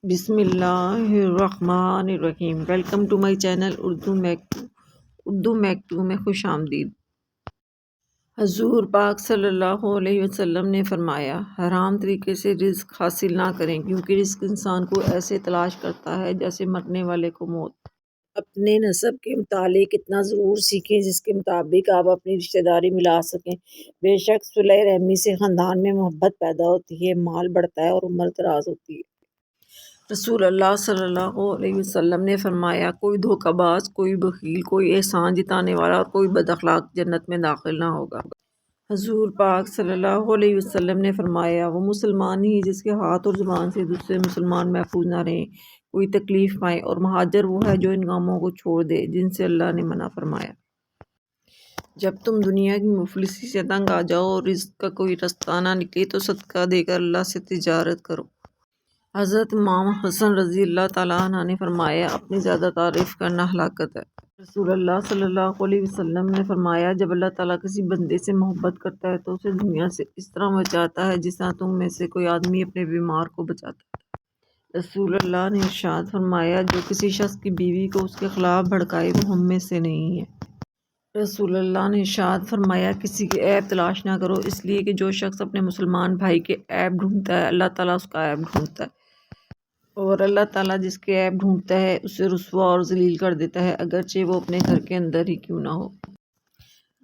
بسم اللہ الرحمن الرحیم۔ Welcome to my channel Urdu make 2 میں خوش آمدید۔ حضور پاک صلی اللہ علیہ وسلم نے فرمایا، حرام طریقے سے رزق حاصل نہ کریں، کیونکہ رزق انسان کو ایسے تلاش کرتا ہے جیسے مرنے والے کو موت۔ اپنے نسب کے متعلق اتنا ضرور سیکھیں جس کے مطابق آپ اپنی رشتہ داری ملا سکیں۔ بے شک صلہ رحمی سے خاندان میں محبت پیدا ہوتی ہے، مال بڑھتا ہے اور عمر دراز ہوتی ہے۔ رسول اللہ صلی اللہ علیہ وسلم نے فرمایا، کوئی دھوکہ باز، کوئی بخیل، کوئی احسان جتانے والا اور کوئی بد اخلاق جنت میں داخل نہ ہوگا۔ حضور پاک صلی اللہ علیہ وسلم نے فرمایا، وہ مسلمان ہی جس کے ہاتھ اور زبان سے دوسرے مسلمان محفوظ نہ رہیں، کوئی تکلیف پائیں، اور مہاجر وہ ہے جو ان کاموں کو چھوڑ دے جن سے اللہ نے منع فرمایا۔ جب تم دنیا کی مفلسی سے تنگ آ جاؤ اور رزق کا کوئی رستہ نہ نکلے تو صدقہ دے کر اللہ سے تجارت کرو۔ حضرت امام حسن رضی اللہ تعالیٰ عنہ نے فرمایا، اپنی زیادہ تعریف کرنا ہلاکت ہے۔ رسول اللہ صلی اللہ علیہ وسلم نے فرمایا، جب اللہ تعالیٰ کسی بندے سے محبت کرتا ہے تو اسے دنیا سے اس طرح بچاتا ہے جس طرح تم میں سے کوئی آدمی اپنے بیمار کو بچاتا ہے۔ رسول اللہ نے ارشاد فرمایا، جو کسی شخص کی بیوی کو اس کے خلاف بھڑکائے وہ ہم میں سے نہیں ہے۔ رسول اللہ نے ارشاد فرمایا، کسی کے عیب تلاش نہ کرو، اس لیے کہ جو شخص اپنے مسلمان بھائی کے عیب ڈھونڈتا ہے اللہ تعالیٰ اس کا عیب ڈھونڈتا ہے، اور اللہ تعالیٰ جس کے عیب ڈھونڈتا ہے اسے رسوا اور ذلیل کر دیتا ہے، اگرچہ وہ اپنے گھر کے اندر ہی کیوں نہ ہو۔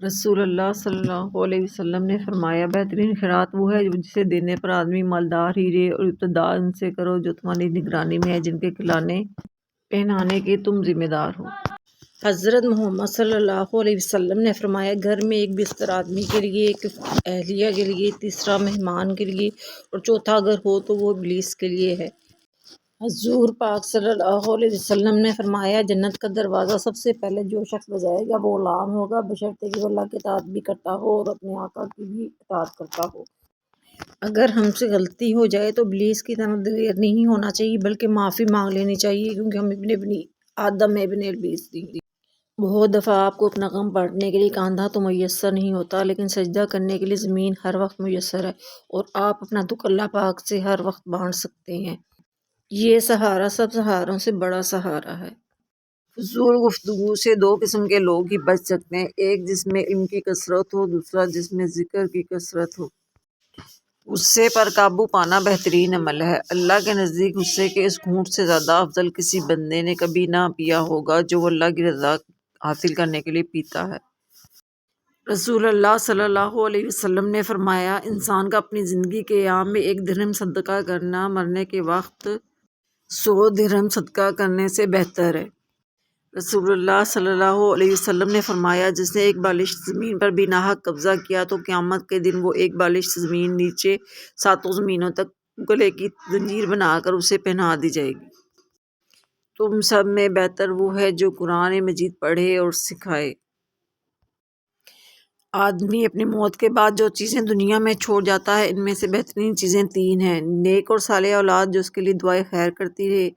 رسول اللہ صلی اللہ علیہ وسلم نے فرمایا، بہترین خیرات وہ ہے جسے دینے پر آدمی مالدار ہی رہے، اور ابتدا ان سے کرو جو تمہاری نگرانی میں ہے، جن کے کھلانے پہنانے کے تم ذمہ دار ہو۔ حضرت محمد صلی اللہ علیہ وسلم نے فرمایا، گھر میں ایک بستر آدمی کے لیے، ایک اہلیہ کے لیے، تیسرا مہمان کے لیے، اور چوتھا اگر ہو تو وہ ابلیس کے لیے ہے۔ حضور پاک صلی اللہ علیہ وسلم نے فرمایا، جنت کا دروازہ سب سے پہلے جو شخص بجائے گا وہ غلام ہوگا، بشرطے کہ وہ اللہ کی اطاعت بھی کرتا ہو اور اپنے آقا کی بھی اطاعت کرتا ہو۔ اگر ہم سے غلطی ہو جائے تو ابلیس کی طرح دلیر نہیں ہونا چاہیے بلکہ معافی مانگ لینی چاہیے، کیونکہ ہم ابن آدم ابن ابلیس تھی۔ بہت دفعہ آپ کو اپنا غم بانٹنے کے لیے کاندھا تو میسر نہیں ہوتا، لیکن سجدہ کرنے کے لیے زمین ہر وقت میسر ہے، اور آپ اپنا دکھ اللہ پاک سے ہر وقت بانٹ سکتے ہیں۔ یہ سہارا سب سہاروں سے بڑا سہارا ہے۔ فضول گفتگو سے دو قسم کے لوگ ہی بچ سکتے ہیں، ایک جس میں علم کی کثرت ہو، دوسرا جس میں ذکر کی کثرت ہو۔ غصے پر قابو پانا بہترین عمل ہے۔ اللہ کے نزدیک غصے کے اس گھونٹ سے زیادہ افضل کسی بندے نے کبھی نہ پیا ہوگا جو وہ اللہ کی رضا حاصل کرنے کے لیے پیتا ہے۔ رسول اللہ صلی اللہ علیہ وسلم نے فرمایا، انسان کا اپنی زندگی کے ایام میں 1 درہم صدقہ کرنا مرنے کے وقت 100 درہم صدقہ کرنے سے بہتر ہے۔ رسول اللہ صلی اللہ علیہ وسلم نے فرمایا، جس نے 1 بالشت زمین پر بھی ناحق قبضہ کیا تو قیامت کے دن وہ 1 بالشت زمین نیچے 7 زمینوں تک گلے کی زنجیر بنا کر اسے پہنا دی جائے گی۔ تم سب میں بہتر وہ ہے جو قرآن مجید پڑھے اور سکھائے۔ آدمی اپنی موت کے بعد جو چیزیں دنیا میں چھوڑ جاتا ہے ان میں سے بہترین چیزیں 3 ہیں: نیک اور صالح اولاد جو اس کے لیے دعائے خیر کرتی رہے،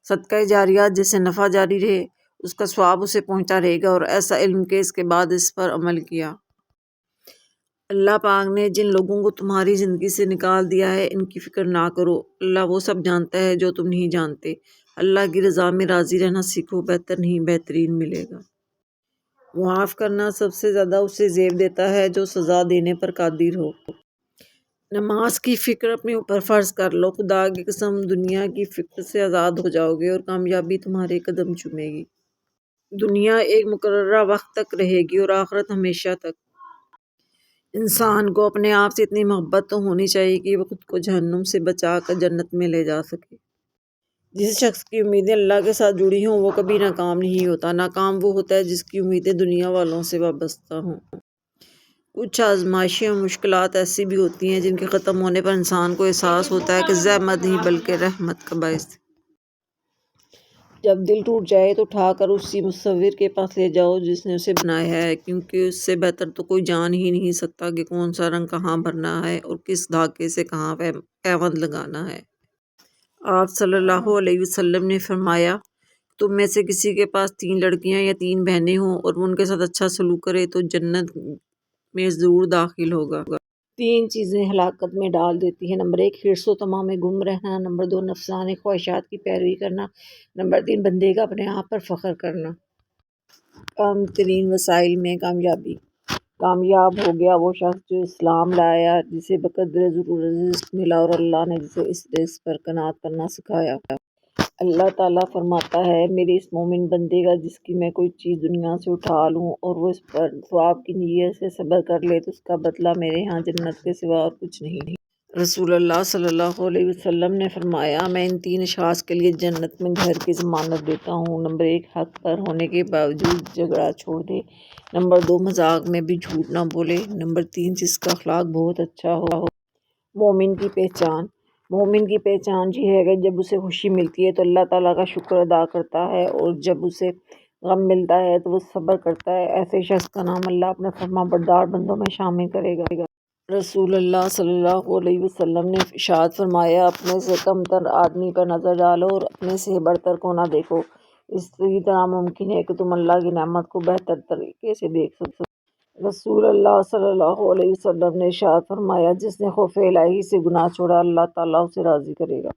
صدقہ جاریہ جس سے نفع جاری رہے، اس کا ثواب اسے پہنچتا رہے گا، اور ایسا علم کہ اس کے بعد اس پر عمل کیا۔ اللہ پاک نے جن لوگوں کو تمہاری زندگی سے نکال دیا ہے ان کی فکر نہ کرو، اللہ وہ سب جانتا ہے جو تم نہیں جانتے۔ اللہ کی رضا میں راضی رہنا سیکھو، بہتر نہیں بہترین ملے گا۔ معاف کرنا سب سے زیادہ اسے زیب دیتا ہے جو سزا دینے پر قادر ہو۔ نماز کی فکر اپنے اوپر فرض کر لو، خدا کی قسم دنیا کی فکر سے آزاد ہو جاؤ گے اور کامیابی تمہارے قدم چومے گی۔ دنیا ایک مقررہ وقت تک رہے گی اور آخرت ہمیشہ تک۔ انسان کو اپنے آپ سے اتنی محبت تو ہونی چاہیے کہ وہ خود کو جہنم سے بچا کر جنت میں لے جا سکے۔ جس شخص کی امیدیں اللہ کے ساتھ جڑی ہوں وہ کبھی ناکام نہیں ہوتا۔ ناکام وہ ہوتا ہے جس کی امیدیں دنیا والوں سے وابستہ ہوں۔ کچھ آزمائشیں اور مشکلات ایسی بھی ہوتی ہیں جن کے ختم ہونے پر انسان کو احساس ہوتا ہے کہ زحمت نہیں بلکہ رحمت کا باعث تھی۔ جب دل ٹوٹ جائے تو اٹھا کر اسی مصور کے پاس لے جاؤ جس نے اسے بنایا ہے، کیونکہ اس سے بہتر تو کوئی جان ہی نہیں سکتا کہ کون سا رنگ کہاں بھرنا ہے اور کس دھاگے سے کہاں پیوند لگانا ہے۔ آپ صلی اللہ علیہ وسلم نے فرمایا، تم میں سے کسی کے پاس 3 لڑکیاں یا 3 بہنیں ہوں اور وہ ان کے ساتھ اچھا سلوک کرے تو جنت میں ضرور داخل ہوگا۔ تین چیزیں ہلاکت میں ڈال دیتی ہیں۔ نمبر 1 حرص و طمع میں گم رہنا، نمبر 2 نفسانی خواہشات کی پیروی کرنا، نمبر 3 بندے کا اپنے آپ پر فخر کرنا۔ کم ترین وسائل میں کامیابی۔ کامیاب ہو گیا وہ شخص جو اسلام لایا، جسے بقدر ضرورت رزق ملا اور اللہ نے جسے اس رزق پر قناعت کرنا سکھایا۔ اللہ تعالیٰ فرماتا ہے میرے اس مومن بندے کا جس کی میں کوئی چیز دنیا سے اٹھا لوں اور وہ اس پر ثواب کی نیت سے صبر کر لے تو اس کا بدلہ میرے ہاں جنت کے سوا اور کچھ نہیں۔ رسول اللہ صلی اللہ علیہ وسلم نے فرمایا میں ان 3 اشخاص کے لیے جنت میں گھر کی ضمانت دیتا ہوں۔ نمبر 1 حق پر ہونے کے باوجود جھگڑا چھوڑ دے، نمبر 2 مذاق میں بھی جھوٹ نہ بولے، نمبر 3 جس کا اخلاق بہت اچھا ہو۔ مومن کی پہچان۔ مومن کی پہچان یہ ہے کہ جب اسے خوشی ملتی ہے تو اللہ تعالیٰ کا شکر ادا کرتا ہے اور جب اسے غم ملتا ہے تو وہ صبر کرتا ہے۔ ایسے شخص کا نام اللہ اپنے فرما بردار بندوں میں شامل کرے گا۔ رسول اللہ صلی اللہ علیہ وسلم نے ارشاد فرمایا اپنے سے کم تر آدمی پر نظر ڈالو اور اپنے سے بڑھ کر کو نہ دیکھو، اسی طرح ممکن ہے کہ تم اللہ کی نعمت کو بہتر طریقے سے دیکھ سکو۔ رسول اللہ صلی اللہ علیہ وسلم نے ارشاد فرمایا جس نے خوف الہی سے گناہ چھوڑا اللہ تعالیٰ اسے راضی کرے گا۔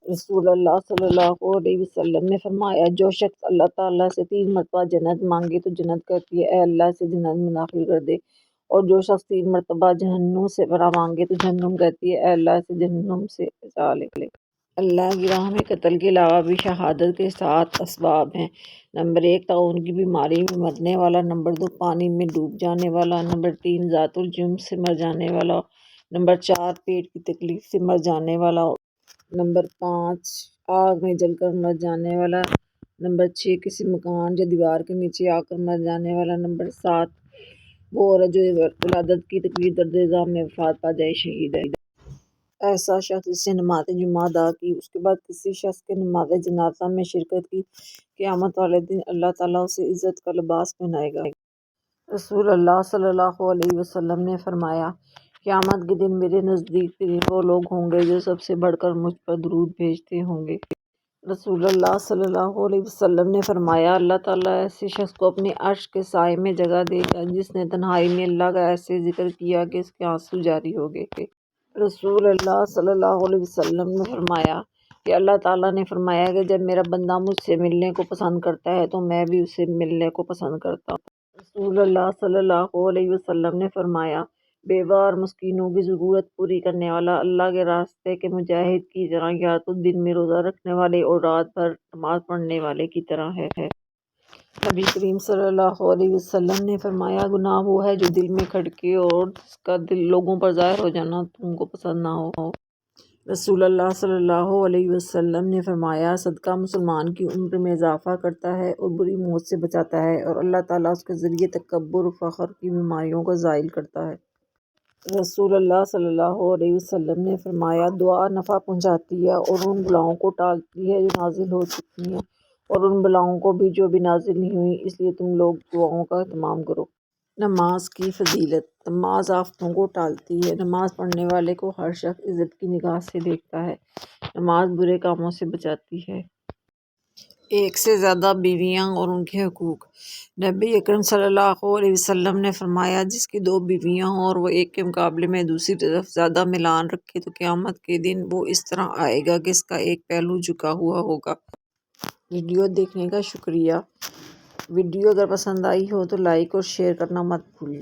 رسول اللہ صلی اللہ علیہ وسلم نے فرمایا جو شخص اللہ تعالیٰ سے 3 مرتبہ جنت مانگے تو جنت کہتی ہے اے اللہ اسے جنت میں داخل کر دے، اور جو شخص 3 مرتبہ جہنم سے پناہ مانگے تو جہنم کہتی ہے اے اللہ اسے جہنم سے بچا لے۔ اللہ کی راہ میں قتل کے علاوہ بھی شہادت کے 7 اسباب ہیں۔ نمبر 1 طاعون کی بیماری میں مرنے والا، نمبر 2 پانی میں ڈوب جانے والا، نمبر 3 ذات الجرم سے مر جانے والا، نمبر 4 پیٹ کی تکلیف سے مر جانے والا، نمبر 5 آگ میں جل کر مر جانے والا، نمبر 6 کسی مکان یا دیوار کے نیچے آ کر مر جانے والا، نمبر 7 وہ عورت جو ولادت کی تکلیف درد ذات میں وفات پا جائے شہید ہے۔ ایسا شخص جس نے نماز جمعہ ادا کی اس کے بعد کسی شخص کے نماز جنازہ میں شرکت کی، قیامت والے دن اللہ تعالیٰ اسے عزت کا لباس پہنائے گا۔ رسول اللہ صلی اللہ علیہ وسلم نے فرمایا قیامت کے دن میرے نزدیک وہ لوگ ہوں گے جو سب سے بڑھ کر مجھ پر درود بھیجتے ہوں گے۔ رسول اللہ صلی اللہ علیہ وسلم نے فرمایا اللہ تعالیٰ ایسے شخص کو اپنے عرش کے سائے میں جگہ دے گا جس نے تنہائی میں اللہ کا ایسے ذکر کیا کہ اس کے آنسو جاری ہو گئے۔ رسول اللہ صلی اللہ علیہ وسلم نے فرمایا کہ اللہ تعالیٰ نے فرمایا کہ جب میرا بندہ مجھ سے ملنے کو پسند کرتا ہے تو میں بھی اسے ملنے کو پسند کرتا ہوں۔ رسول اللہ صلی اللہ علیہ وسلم نے فرمایا بیوہ اور مسکینوں کی ضرورت پوری کرنے والا اللہ کے راستے کے مجاہد کی طرح یا تو دن میں روزہ رکھنے والے اور رات بھر نماز پڑھنے والے کی طرح ہے۔ نبی کریم صلی اللہ علیہ وسلم نے فرمایا گناہ وہ ہے جو دل میں کھٹکے اور جس کا دل لوگوں پر ظاہر ہو جانا تم کو پسند نہ ہو۔ رسول اللہ صلی اللہ علیہ وسلم نے فرمایا صدقہ مسلمان کی عمر میں اضافہ کرتا ہے اور بری موت سے بچاتا ہے اور اللہ تعالیٰ اس کے ذریعے تکبر و فخر کی بیماریوں کو زائل کرتا ہے۔ رسول اللہ صلی اللہ علیہ وسلم نے فرمایا دعا نفع پہنچاتی ہے اور ان بلاؤں کو ٹالتی ہے جو نازل ہو چکی ہیں اور ان بلاؤں کو بھی جو بھی نازل نہیں ہوئی، اس لیے تم لوگ دعاؤں کا اہتمام کرو۔ نماز کی فضیلت۔ نماز آفتوں کو ٹالتی ہے۔ نماز پڑھنے والے کو ہر شخص عزت کی نگاہ سے دیکھتا ہے۔ نماز برے کاموں سے بچاتی ہے۔ ایک سے زیادہ بیویاں اور ان کے حقوق۔ نبی اکرم صلی اللہ علیہ وسلم نے فرمایا جس کی 2 بیویاں ہوں اور وہ ایک کے مقابلے میں دوسری طرف زیادہ میلان رکھے تو قیامت کے دن وہ اس طرح آئے گا کہ اس کا ایک پہلو جھکا ہوا ہوگا۔ ویڈیو دیکھنے کا شکریہ۔ ویڈیو اگر پسند آئی ہو تو لائک اور شیئر کرنا مت بھولیں۔